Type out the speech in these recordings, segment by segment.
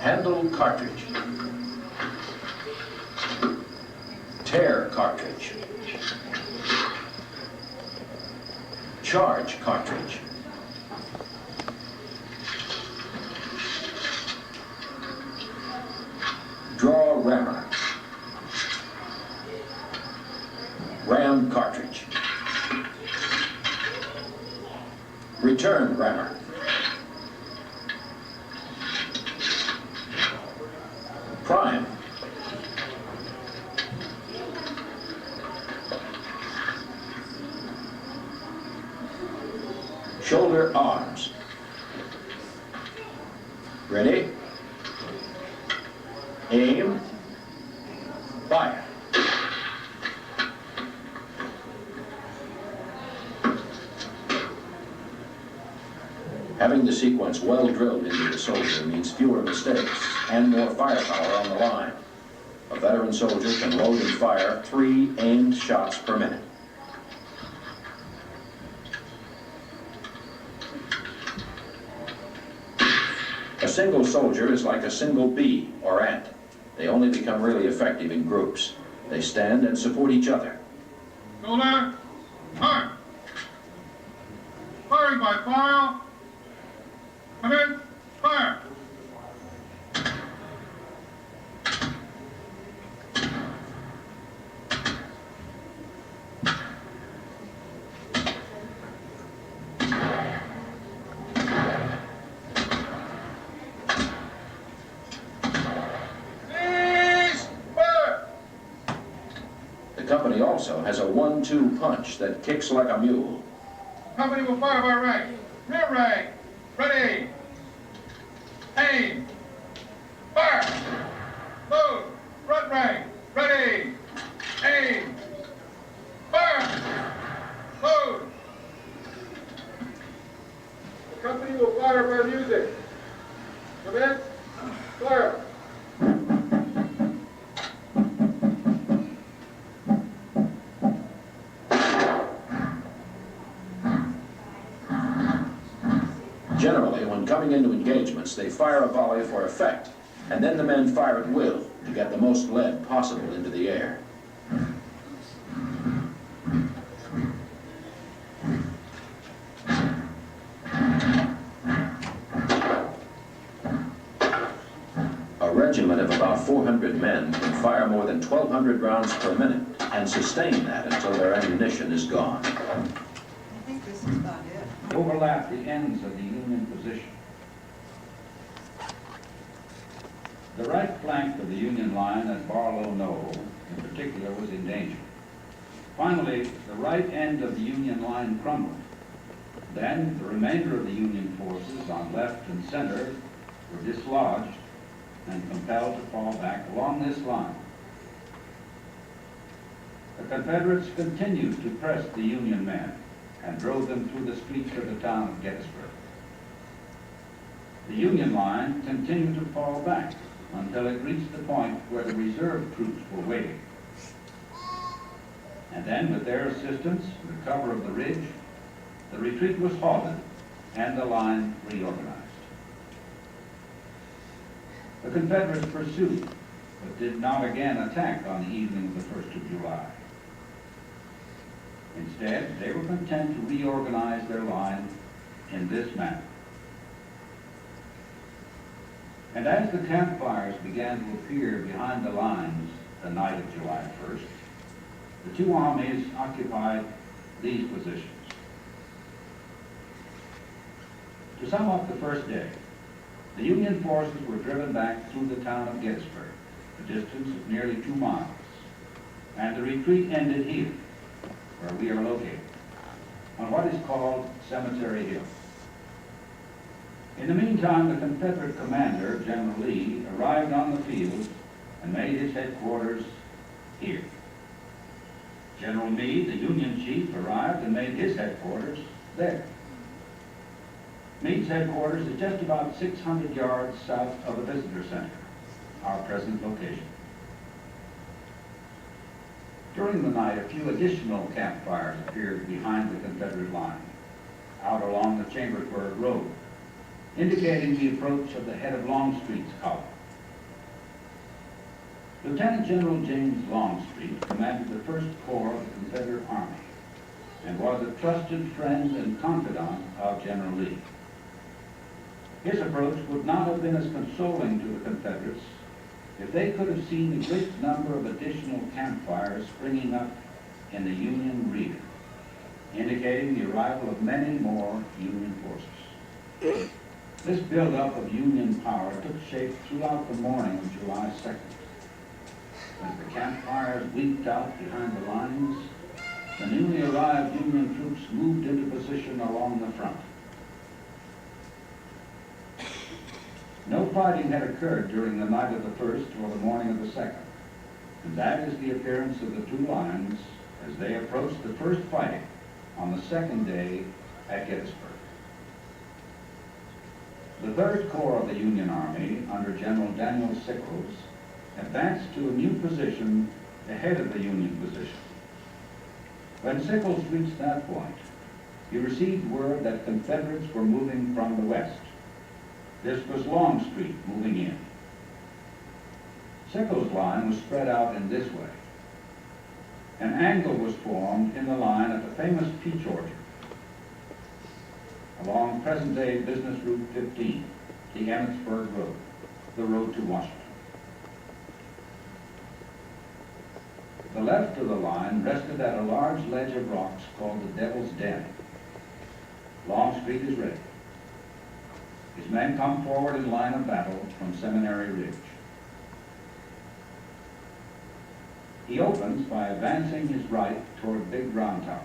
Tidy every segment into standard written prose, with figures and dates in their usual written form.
Handle cartridge. Tear cartridge. Charge cartridge. Draw rammer. Ram cartridge. Return rammer. Prime. Shoulder arms. Ready? Aim. Fire. Having the sequence well drilled into the soldier means fewer mistakes and more firepower on the line. A veteran soldier can load and fire 3 aimed shots per minute. A single soldier is like a single bee or ant. They only become really effective in groups. They stand and support each other. Shoulder, fire. Firing by file. Come in, fire. The company also has a 1-2 punch that kicks like a mule. Company will fire by rank. Rear rank. Ready. Aim. Fire. Load. Front rank. Ready. Aim. Fire. Load. The company will fire by music. Come in. Fire. Generally, when coming into engagements, they fire a volley for effect, and then the men fire at will to get the most lead possible into the air. A regiment of about 400 men can fire more than 1,200 rounds per minute and sustain that until their ammunition is gone. I think this is about it. Overlap the ends of the Union position. The right flank of the Union line at Barlow Knoll, in particular, was in danger. Finally, the right end of the Union line crumbled. Then, the remainder of the Union forces on left and center were dislodged and compelled to fall back along this line. The Confederates continued to press the Union men and drove them through the streets of the town of Gettysburg. The Union line continued to fall back until it reached the point where the reserve troops were waiting. And then, with their assistance, the cover of the ridge, the retreat was halted and the line reorganized. The Confederates pursued, but did not again attack on the evening of the 1st of July. Instead, they were content to reorganize their line in this manner. And as the campfires began to appear behind the lines the night of July 1st, the two armies occupied these positions. To sum up the first day, the Union forces were driven back through the town of Gettysburg, a distance of nearly 2 miles, and the retreat ended here, where we are located, on what is called Cemetery Hill. In the meantime, the Confederate commander, General Lee, arrived on the field and made his headquarters here. General Meade, the Union chief, arrived and made his headquarters there. Meade's headquarters is just about 600 yards south of the visitor center, our present location. During the night, a few additional campfires appeared behind the Confederate line, out along the Chambersburg Road, indicating the approach of the head of Longstreet's column. Lieutenant General James Longstreet commanded the First Corps of the Confederate Army and was a trusted friend and confidant of General Lee. His approach would not have been as consoling to the Confederates if they could have seen the great number of additional campfires springing up in the Union rear, indicating the arrival of many more Union forces. This buildup of Union power took shape throughout the morning of July 2nd. As the campfires leaped out behind the lines, the newly arrived Union troops moved into position along the front. No fighting had occurred during the night of the 1st or the morning of the 2nd, and that is the appearance of the two lines as they approached the first fighting on the second day at Gettysburg. The 3rd Corps of the Union Army, under General Daniel Sickles, advanced to a new position ahead of the Union position. When Sickles reached that point, he received word that Confederates were moving from the west. This was Longstreet moving in. Sickles' line was spread out in this way. An angle was formed in the line at the famous peach orchard along present-day Business Route 15, the Emmitsburg Road, the road to Washington. The left of the line rested at a large ledge of rocks called the Devil's Den. Longstreet is ready. His men come forward in line of battle from Seminary Ridge. He opens by advancing his right toward Big Round Tower,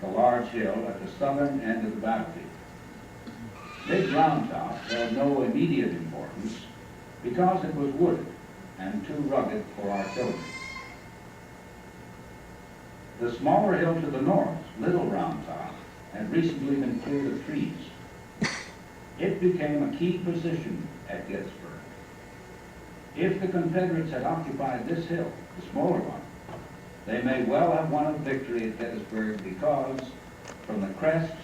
the large hill at the southern end of the battlefield. Big Round Tower held no immediate importance because it was wooded and too rugged for artillery. The smaller hill to the north, Little Round Top, had recently been cleared of trees. It became a key position at Gettysburg. If the Confederates had occupied this hill, the smaller one, they may well have won a victory at Gettysburg because, from the crest,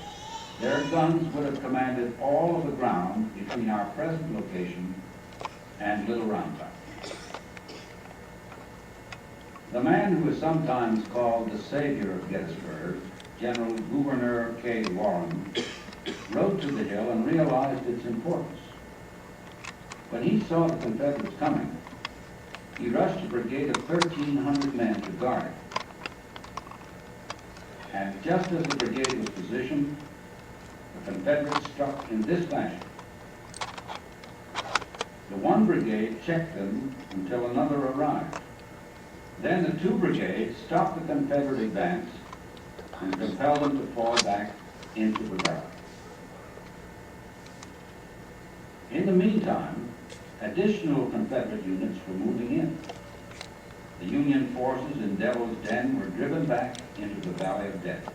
their guns would have commanded all of the ground between our present location and Little Round Top. The man who is sometimes called the savior of Gettysburg, General Gouverneur K. Warren, rode to the hill and realized its importance. When he saw the Confederates coming, he rushed a brigade of 1,300 men to guard it. And just as the brigade was positioned, the Confederates struck in this fashion. The one brigade checked them until another arrived. Then the two brigades stopped the Confederate advance and compelled them to fall back into the valley. In the meantime, additional Confederate units were moving in. The Union forces in Devil's Den were driven back into the Valley of Death.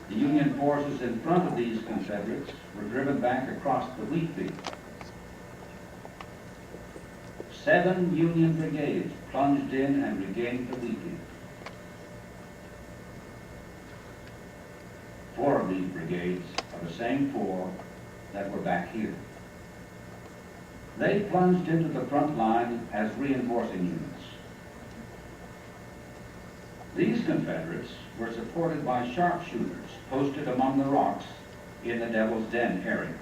The Union forces in front of these Confederates were driven back across the wheat field. 7 Union brigades plunged in and regained the wheat field. 4 of these brigades are the same 4 that were back here. They plunged into the front line as reinforcing units. These Confederates were supported by sharpshooters posted among the rocks in the Devil's Den area.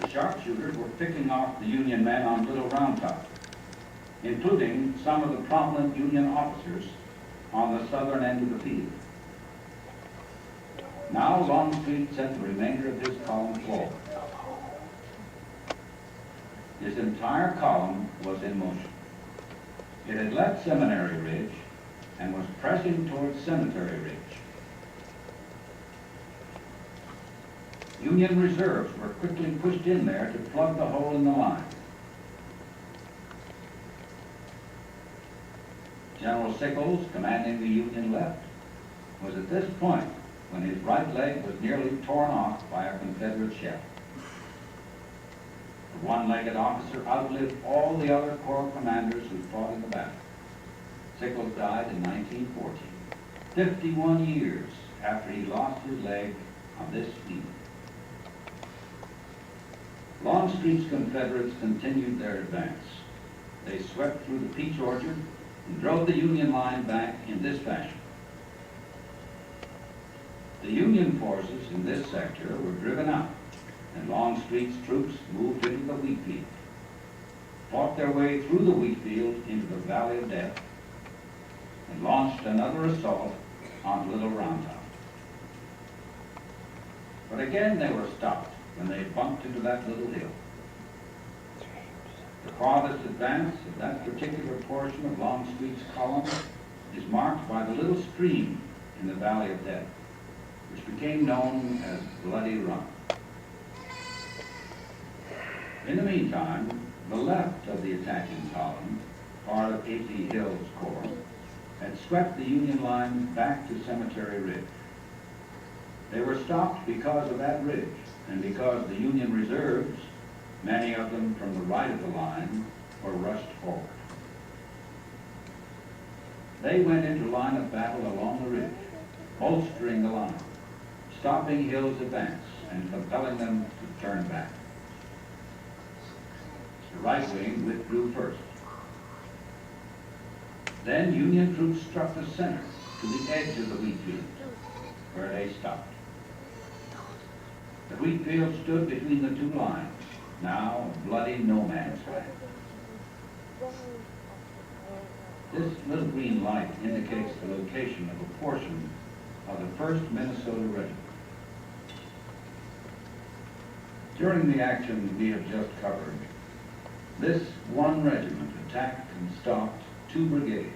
The sharpshooters were picking off the Union men on Little Round Top, including some of the prominent Union officers on the southern end of the field. Now Longstreet sent the remainder of his column forward. His entire column was in motion. It had left Seminary Ridge and was pressing towards Cemetery Ridge. Union reserves were quickly pushed in there to plug the hole in the line. General Sickles, commanding the Union left, was at this point when his right leg was nearly torn off by a Confederate shell. The one-legged officer outlived all the other corps commanders who fought in the battle. Sickles died in 1914, 51 years after he lost his leg on this field. Longstreet's Confederates continued their advance. They swept through the peach orchard and drove the Union line back in this fashion. The Union forces in this sector were driven out, and Longstreet's troops moved into the wheat field, fought their way through the wheat field into the Valley of Death, and launched another assault on Little Round Top. But again they were stopped when they bumped into that little hill. The farthest advance of that particular portion of Longstreet's column is marked by the little stream in the Valley of Death, which became known as Bloody Run. In the meantime, the left of the attacking column, part of A.P. Hill's corps, had swept the Union line back to Cemetery Ridge. They were stopped because of that ridge, and because the Union reserves, many of them from the right of the line, were rushed forward. They went into line of battle along the ridge, bolstering the line, stopping Hill's advance and compelling them to turn back. The right wing withdrew first. Then Union troops struck the center to the edge of the wheat field, where they stopped. The wheat field stood between the two lines, now a bloody no man's land. This little green light indicates the location of a portion of the 1st Minnesota Regiment. During the action we have just covered, this one regiment attacked and stopped 2 brigades,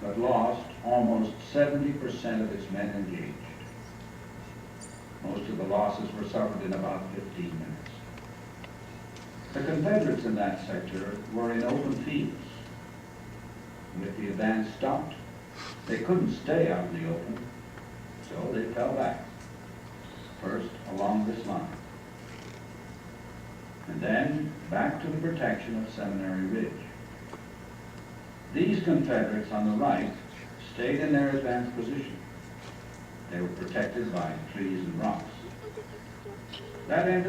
but lost almost 70% of its men engaged. Most of the losses were suffered in about 15 minutes. The Confederates in that sector were in open fields. With the advance stopped, they couldn't stay out in the open, so they fell back, first along this line, and then back to the protection of Seminary Ridge. These Confederates on the right stayed in their advanced position. They were protected by trees and rocks. That ended